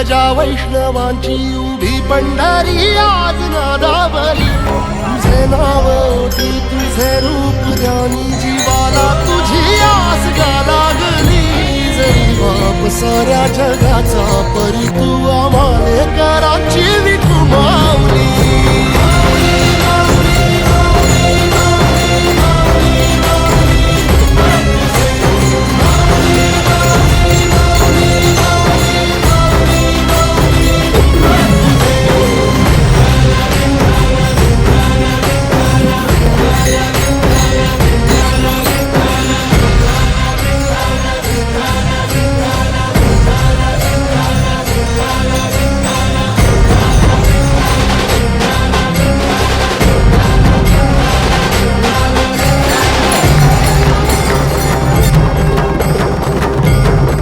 गजा वैष्णवांची उभी पंढरी आज नादावली तुझे नाव ओटी तुझे रूप ध्यानी जीवाला तुझी आस गा लागली जरी बाप साऱ्या जगाचा परी तू आम्हाले कराची विठू माऊली